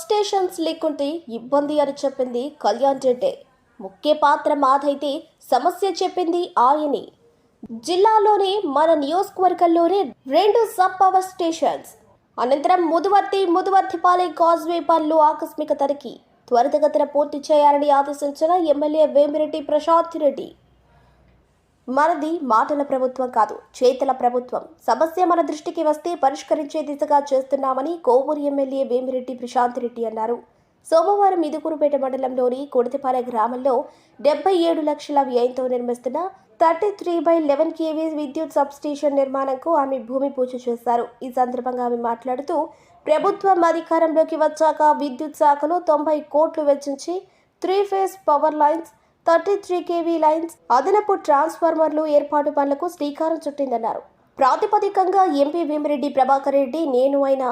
Stations లేకుంటే ఇబ్బంది అని చెప్పింది కళ్యాణ్ రెడ్డి. ముఖ్య పాత్ర మాదైతే సమస్య చెప్పింది ఆయనే. జిల్లాలోనే మన నియోజకవర్గంలోనే 2 సబ్ పవర్ స్టేషన్స్. అనంతరం ముదువర్తిపాలెం కాజ్వే పనులు ఆకస్మిక తనిఖీ త్వరితగతిన పూర్తి చేయాలని ఆదేశించిన ఎమ్మెల్యే వేమిరెడ్డి ప్రశాంత్ రెడ్డి. మనది మాటల ప్రభుత్వం కాదు, చేతల ప్రభుత్వం. సమస్య మన దృష్టికి వస్తే పరిష్కరించే దిశగా చేస్తున్నామని కోవూరు ఎమ్మెల్యే వేమిరెడ్డి ప్రశాంత్ రెడ్డి అన్నారు. సోమవారం ఇదుకూరుపేట మండలంలోని కొడితిపాలెం గ్రామంలో 77 లక్షల వ్యయంతో నిర్మిస్తున్న 33/11 kV విద్యుత్ సబ్స్టేషన్ నిర్మాణంకు ఆమె భూమి పూజ చేశారు. ఈ సందర్భంగా ఆమె మాట్లాడుతూ, ప్రభుత్వం అధికారంలోకి వచ్చాక విద్యుత్ శాఖలో 90 కోట్లు వెచ్చించి 3 phase power lines, 33 kV lines, అదనపు ట్రాన్స్ఫార్మర్లు ఏర్పాటు పనులకు శ్రీకారం చుట్టిందన్నారు. ప్రాతిపదికంగా ఎంపీ వేమిరెడ్డి ప్రభాకర్ రెడ్డి నేను అయిన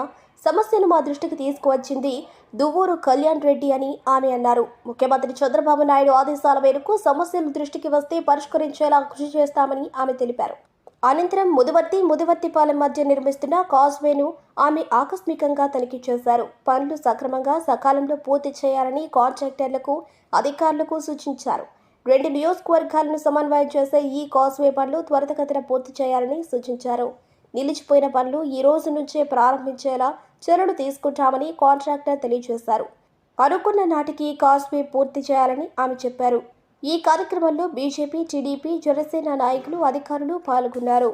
సమస్యను మా దృష్టికి తీసుకువచ్చింది దువ్వూరు కళ్యాణ్ రెడ్డి అని ఆమె అన్నారు. ముఖ్యమంత్రి చంద్రబాబు నాయుడు ఆదేశాల మేరకు సమస్యలు దృష్టికి వస్తే పరిష్కరించేలా కృషి చేస్తామని ఆమె తెలిపారు. అనంతరం ముదువర్తిపాలెం మధ్య నిర్మిస్తున్న కాజ్వేను ఆమె ఆకస్మికంగా తనిఖీ చేశారు. పనులు సక్రమంగా సకాలంలో పూర్తి చేయాలని కాంట్రాక్టర్లకు, అధికారులకు సూచించారు. 2 నియోజకవర్గాలను సమన్వయం చేసే ఈ కాజ్వే పనులు త్వరితగతిన పూర్తి చేయాలని సూచించారు. నిలిచిపోయిన పనులు ఈ రోజు నుంచే ప్రారంభించేలా చర్యలు తీసుకుంటామని కాంట్రాక్టర్ తెలియజేశారు. అనుకున్న నాటికి కాజ్వే పూర్తి చేయాలని ఆమె చెప్పారు. ఈ కార్యక్రమంలో బీజేపీ, టీడీపీ, జనసేన నాయకులు, అధికారులు పాల్గొన్నారు.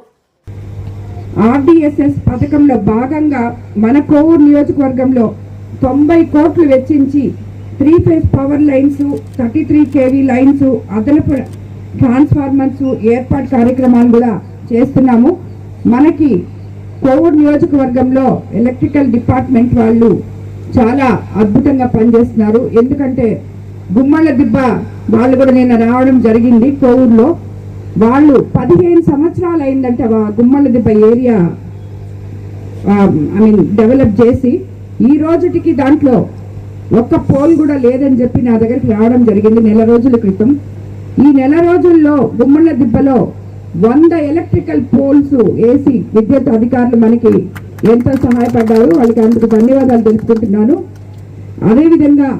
ఆర్డీఎస్ఎస్ పథకంలో భాగంగా మన కోవూరు నియోజకవర్గంలో 90 కోట్లు వెచ్చించి 3 phase power lines, 33 kV lines, అదనపు ట్రాన్స్ఫార్మర్స్ ఏర్పాటు కార్యక్రమాలు కూడా చేస్తున్నాము. మనకి కోవూరు నియోజకవర్గంలో ఎలక్ట్రికల్ డిపార్ట్మెంట్ వాళ్ళు చాలా అద్భుతంగా పనిచేస్తున్నారు. ఎందుకంటే గుమ్మళ్ళ దిబ్బ వాళ్ళు కూడా నిన్న రావడం జరిగింది. కోవూరులో వాళ్ళు 15 సంవత్సరాలు అయిందంటే గుమ్మళ్ళ దిబ్బ ఏరియా డెవలప్ చేసి ఈ రోజుటికి దాంట్లో ఒక్క పోల్ కూడా లేదని చెప్పి నా దగ్గరికి రావడం జరిగింది నెల రోజుల క్రితం. ఈ నెల రోజుల్లో గుమ్మళ్ళ దిబ్బలో 100 ఎలక్ట్రికల్ పోల్స్ వేసి విద్యుత్ అధికారులు మనకి ఎంతో సహాయపడ్డారు. వాళ్ళకి అందుకు ధన్యవాదాలు తెలుపుకుంటున్నాను. అదేవిధంగా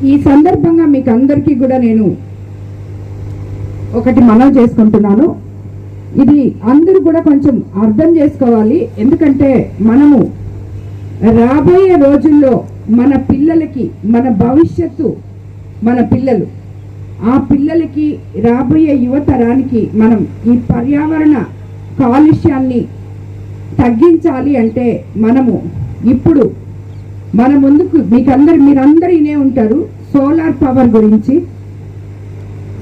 ఈ సందర్భంగా మీకు అందరికీ కూడా నేను ఒకటి మనవి చేసుకుంటున్నాను. ఇది అందరూ కూడా కొంచెం అర్థం చేసుకోవాలి. ఎందుకంటే మనము రాబోయే రోజుల్లో మన పిల్లలకి, మన భవిష్యత్తు, మన పిల్లలు, ఆ పిల్లలకి, రాబోయే యువతరానికి మనం ఈ పర్యావరణ కాలుష్యాన్ని తగ్గించాలి అంటే మనము ఇప్పుడు మన ముందుకు మీరందరూ వినే ఉంటారు సోలార్ పవర్ గురించి.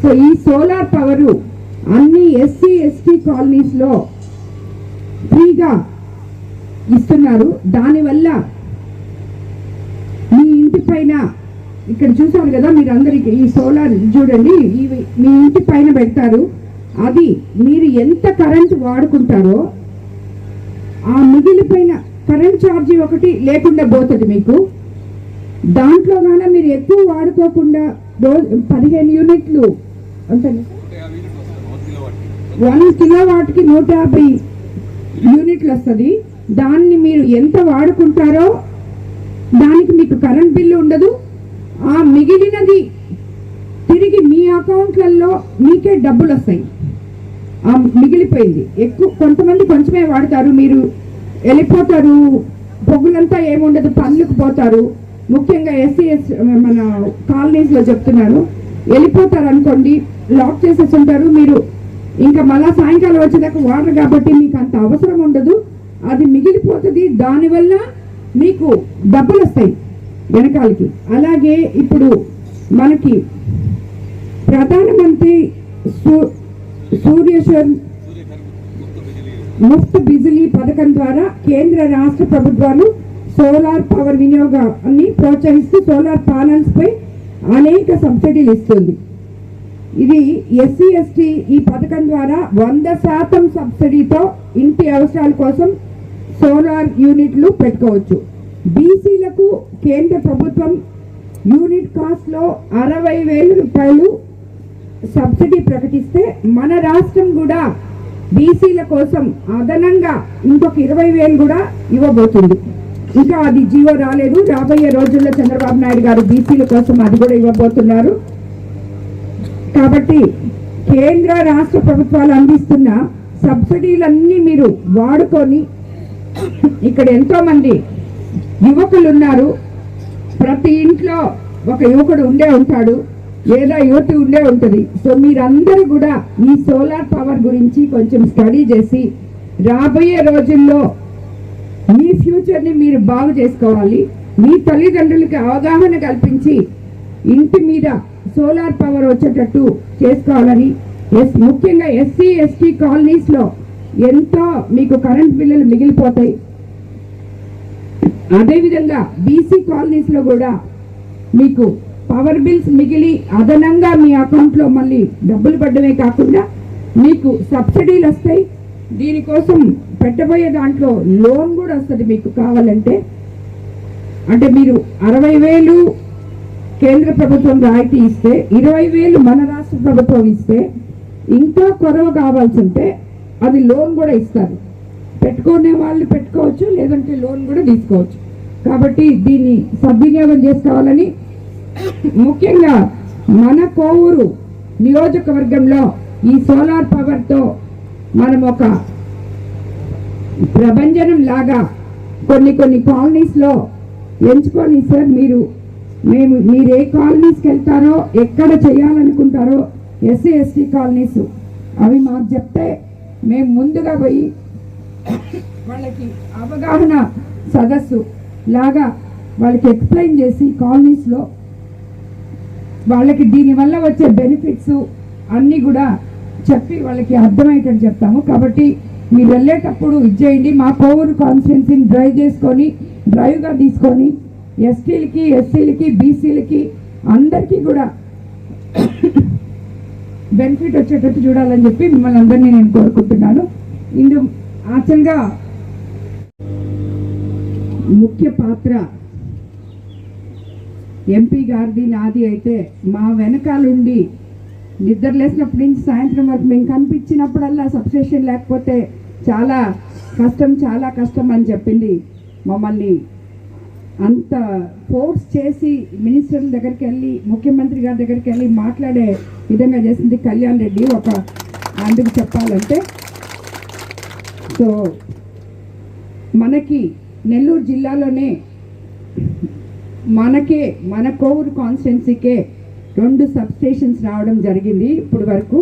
సో ఈ సోలార్ పవరు అన్ని ఎస్సీ ఎస్టీ కాలనీస్లో ఫ్రీగా ఇస్తున్నారు. దానివల్ల మీ ఇంటి పైన ఇక్కడ చూసారు కదా మీరందరికీ ఈ సోలార్ చూడండి, మీ ఇంటి పైన పెడతారు. అది మీరు ఎంత కరెంట్ వాడుకుంటారో ఆ మిగిలిపోయిన కరెంట్ ఛార్జీ ఒకటి లేకుండా పోతుంది మీకు. దాంట్లో గానే మీరు ఎక్కువ వాడుకోకుండా 15 యూనిట్లు అంటే 1 కిలోవాట్కి 150 యూనిట్లు వస్తుంది. దాన్ని మీరు ఎంత వాడుకుంటారో దానికి మీకు కరెంట్ బిల్లు ఉండదు. ఆ మిగిలినది తిరిగి మీ అకౌంట్లలో మీకే డబ్బులు వస్తాయి. ఆ మిగిలిపోయింది ఎక్కువ, కొంతమంది కొంచెమే వాడతారు, మీరు వెళ్ళిపోతారు, పొగులంతా ఏముండదు, పనులకు పోతారు. ముఖ్యంగా ఎస్సీఎస్ మన కాలనీస్లో చెప్తున్నారు, వెళ్ళిపోతారు అనుకోండి, లాక్ చేసేసి ఉంటారు. మీరు ఇంకా మళ్ళా సాయంకాలం వచ్చేదాకా వాడరు కాబట్టి మీకు అంత అవసరం ఉండదు. అది మిగిలిపోతుంది. దానివల్ల మీకు డబ్బులు వస్తాయి వెనకాలకి. అలాగే ఇప్పుడు మనకి ప్రధానమంత్రి సూర్యశర్ ముఫ్త్ బిజిలీ పథకం ద్వారా కేంద్ర రాష్ట్ర ప్రభుత్వాలు సోలార్ పవర్ వినియోగాన్ని ప్రోత్సహిస్తూ సోలార్ ప్యానల్స్ పై అనేక సబ్సిడీలు ఇస్తుంది. ఇది ఎస్సీ ఎస్టీ ఈ పథకం ద్వారా 100% సబ్సిడీతో ఇంటి అవసరాల కోసం సోలార్ యూనిట్లు పెట్టుకోవచ్చు. బీసీలకు కేంద్ర ప్రభుత్వం యూనిట్ కాస్ట్లో 60,000 రూపాయలు సబ్సిడీ ప్రకటిస్తే మన రాష్ట్రం కూడా బీసీల కోసం అదనంగా ఇంకొక 20,000 కూడా ఇవ్వబోతుంది. ఇంకా అది జీవో రాలేదు. రాబోయే రోజుల్లో చంద్రబాబు నాయుడు గారు బీసీల కోసం అది కూడా ఇవ్వబోతున్నారు. కాబట్టి కేంద్ర రాష్ట్ర ప్రభుత్వాలు అందిస్తున్న సబ్సిడీలన్నీ మీరు వాడుకొని, ఇక్కడ ఎంతో మంది యువకులు ఉన్నారు. ప్రతి ఇంట్లో ఒక యువకుడు ఉండే ఉంటాడు, లేదా యువతి ఉండే ఉంటుంది. సో మీరందరూ కూడా ఈ సోలార్ పవర్ గురించి కొంచెం స్టడీ చేసి రాబోయే రోజుల్లో మీ ఫ్యూచర్ని మీరు బాగు చేసుకోవాలి. మీ తల్లిదండ్రులకి అవగాహన కల్పించి ఇంటి మీద సోలార్ పవర్ వచ్చేటట్టు చేసుకోవాలని, ముఖ్యంగా ఎస్సీ ఎస్టీ కాలనీస్లో ఎంతో మీకు కరెంట్ బిల్లులు మిగిలిపోతాయి. అదేవిధంగా బీసీ కాలనీస్లో కూడా మీకు పవర్ బిల్స్ మిగిలి అదనంగా మీ అకౌంట్లో మళ్ళీ డబ్బులు పడ్డమే కాకుండా మీకు సబ్సిడీలు వస్తాయి. దీనికోసం పెట్టబోయే దాంట్లో లోన్ కూడా వస్తుంది మీకు కావాలంటే. అంటే మీరు 60,000 కేంద్ర ప్రభుత్వం రాయితీ ఇస్తే, 20,000 మన రాష్ట్ర ప్రభుత్వం ఇస్తే, ఇంకా కొరవ కావాల్సి ఉంటే అది లోన్ కూడా ఇస్తారు. పెట్టుకునే వాళ్ళు పెట్టుకోవచ్చు, లేదంటే లోన్ కూడా తీసుకోవచ్చు. కాబట్టి దీన్ని సద్వినియోగం చేసుకోవాలని, ముఖ్యంగా మన కోవూరు నియోజకవర్గంలో ఈ సోలార్ పవర్తో మనం ఒక ప్రభంజనం లాగా కొన్ని కాలనీస్లో ఎంచుకొని, సార్ మీరు ఏ కాలనీస్కి వెళ్తారో, ఎక్కడ చేయాలనుకుంటారో, ఎస్సీ ఎస్టీ కాలనీస్ అవి మాకు చెప్తే మేము ముందుగా పోయి వాళ్ళకి అవగాహన సదస్సు లాగా వాళ్ళకి ఎక్స్ప్లెయిన్ చేసి కాలనీస్లో వాళ్ళకి దీనివల్ల వచ్చే బెనిఫిట్స్ అన్నీ కూడా చెప్పి వాళ్ళకి అర్థమయ్యేటట్టు చెప్తాము. కాబట్టి మీరు వెళ్ళేటప్పుడు ఇచ్చేయండి. మా కోవూరు కాన్స్టిట్యున్సీని డ్రైవ్గా తీసుకొని ఎస్టీలకి, ఎస్సీలకి, బీసీలకి అందరికీ కూడా బెనిఫిట్ వచ్చేటట్టు చూడాలని చెప్పి మిమ్మల్ని అందరినీ నేను కోరుకుంటున్నాను. ఇందు యాక్చువల్గా ముఖ్య పాత్ర ఎంపీ గారిది, నాది అయితే మా వెనకాలండి నిద్రలేసినప్పటి నుంచి సాయంత్రం వరకు మేము కనిపించినప్పుడల్లా సబ్స్టేషన్ లేకపోతే చాలా కష్టం అని చెప్పింది. మమ్మల్ని అంత ఫోర్స్ చేసి మినిస్టర్ల దగ్గరికి వెళ్ళి, ముఖ్యమంత్రి గారి దగ్గరికి వెళ్ళి మాట్లాడే విధంగా చేసింది కళ్యాణ్ రెడ్డి. అందుకు చెప్పాలంటే, సో మనకి నెల్లూరు జిల్లాలోనే మన కోవూరు కాన్స్టిట్యున్సీకే 2 సబ్స్టేషన్స్ రావడం జరిగింది ఇప్పుడు వరకు.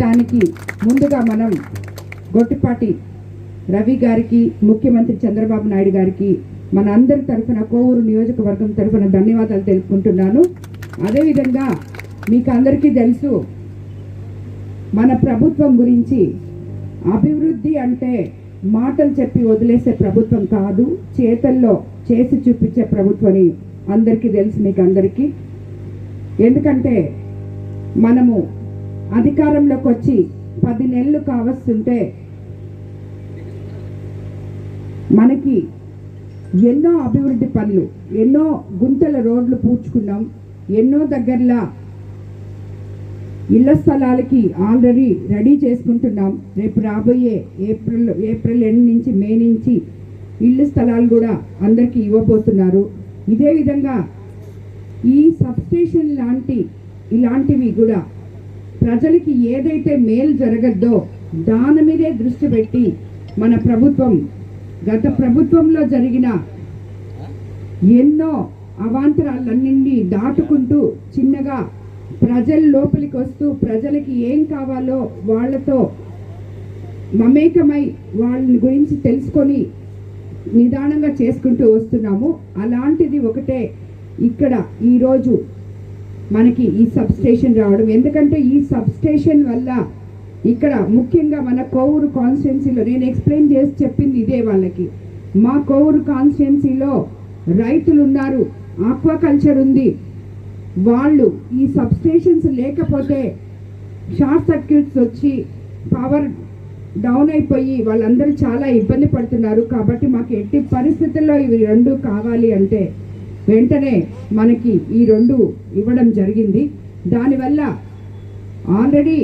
దానికి ముందుగా మనం గొట్టిపాటి రవి గారికి, ముఖ్యమంత్రి చంద్రబాబు నాయుడు గారికి మన అందరి తరఫున, కోవూరు నియోజకవర్గం తరఫున ధన్యవాదాలు తెలుపుకుంటున్నాను. అదేవిధంగా మీకు అందరికీ తెలుసు, మన ప్రభుత్వం గురించి అభివృద్ధి అంటే మాటలు చెప్పి వదిలేసే ప్రభుత్వం కాదు, చేతల్లో చేసి చూపించే ప్రభుత్వం అందరికీ తెలుసు మీకు అందరికీ. ఎందుకంటే మనము అధికారంలోకి వచ్చి 10 నెలలు కావస్తుంటే మనకి ఎన్నో అభివృద్ధి పనులు, ఎన్నో గుంతల రోడ్లు పూడ్చుకున్నాం, ఎన్నో దగ్గరలా ఇళ్ల స్థలాలకి ఆల్రెడీ రెడీ చేసుకుంటున్నాం. రేపు రాబోయే ఏప్రిల్ ఎండ్ నుంచి, మే నుంచి ఇళ్ల స్థలాలు కూడా అందరికీ ఇవ్వబోతున్నారు. ఇదే విధంగా ఈ సబ్స్టేషన్ ఇలాంటివి కూడా ప్రజలకి ఏదైతే మేలు జరగద్దో దాని మీదే దృష్టి పెట్టి మన ప్రభుత్వం గత ప్రభుత్వంలో జరిగిన ఎన్నో అవాంతరాలన్నింటినీ దాటుకుంటూ చిన్నగా ప్రజల లోపలికి వస్తూ ప్రజలకి ఏం కావాలో వాళ్ళతో మమేకమై వాళ్ళ గురించి తెలుసుకొని నిదానంగా చేసుకుంటూ వస్తున్నాము. అలాంటిది ఒకటే ఇక్కడ ఈరోజు మనకి ఈ సబ్స్టేషన్ రావడం. ఎందుకంటే ఈ సబ్స్టేషన్ వల్ల ఇక్కడ ముఖ్యంగా మన కోవూరు కాన్స్టిట్యున్సీలో నేను ఎక్స్ప్లెయిన్ చేసి చెప్పింది ఇదే వాళ్ళకి. మా కోవూరు కాన్స్టిట్యున్సీలో రైతులు ఉన్నారు, ఆక్వాకల్చర్ ఉంది. వాళ్ళు ఈ సబ్స్టేషన్స్ లేకపోతే షార్ట్ సర్క్యూట్స్ వచ్చి పవర్ డౌన్ అయిపోయి వాళ్ళందరూ చాలా ఇబ్బంది పడుతున్నారు. కాబట్టి మాకు ఎట్టి పరిస్థితుల్లో ఇవి 2 కావాలి అంటే వెంటనే మనకి ఈ 2 ఇవ్వడం జరిగింది. దానివల్ల ఆల్రెడీ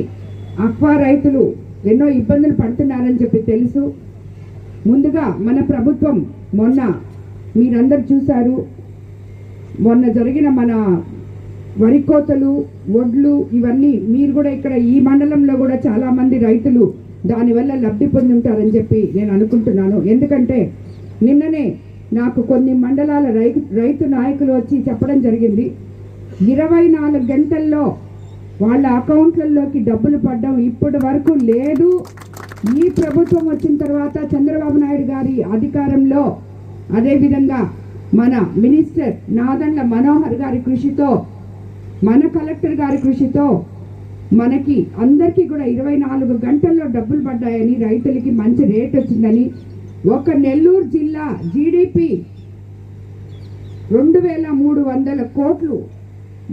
ఆక్వా రైతులు ఎన్నో ఇబ్బందులు పడుతున్నారని చెప్పి తెలుసు. ముందుగా మన ప్రభుత్వం మొన్న మీరందరూ చూశారు. మొన్న జరిగిన మన వరి కోతలు, వడ్లు ఇవన్నీ మీరు కూడా ఇక్కడ ఈ మండలంలో కూడా చాలామంది రైతులు దానివల్ల లబ్ధి పొంది ఉంటారని చెప్పి నేను అనుకుంటున్నాను. ఎందుకంటే నిన్ననే నాకు కొన్ని మండలాల రైతు నాయకులు వచ్చి చెప్పడం జరిగింది, 24 గంటల్లో వాళ్ళ అకౌంట్లలోకి డబ్బులు పడడం ఇప్పటి వరకు లేదు. ఈ ప్రభుత్వం వచ్చిన తర్వాత చంద్రబాబు నాయుడు గారి అధికారంలో, అదేవిధంగా మన మినిస్టర్ నాదెండ్ల మనోహర్ గారి కృషితో, మన కలెక్టర్ గారి కృషితో మనకి అందరికీ కూడా 24 గంటల్లో డబ్బులు పడ్డాయని, రైతులకి మంచి రేట్ వచ్చిందని, ఒక నెల్లూరు జిల్లా జీడిపి 2300 కోట్లు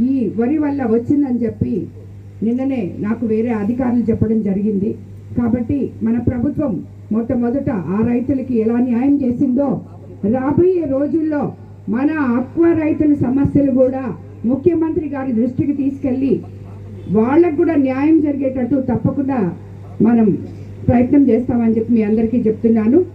ఈ వరి వల్ల వచ్చిందని చెప్పి నిన్ననే నాకు వేరే అధికారులు చెప్పడం జరిగింది. కాబట్టి మన ప్రభుత్వం మొట్టమొదట ఆ రైతులకి ఎలా న్యాయం చేసిందో రాబోయే రోజుల్లో మన ఆక్వా రైతుల సమస్యలు కూడా ముఖ్యమంత్రి గారి దృష్టికి తీసుకెళ్ళి వాళ్ళకు కూడా న్యాయం జరిగేటట్టు తప్పకుండా మనం ప్రయత్నం చేస్తామని చెప్పి మీ అందరికీ చెప్తున్నాను.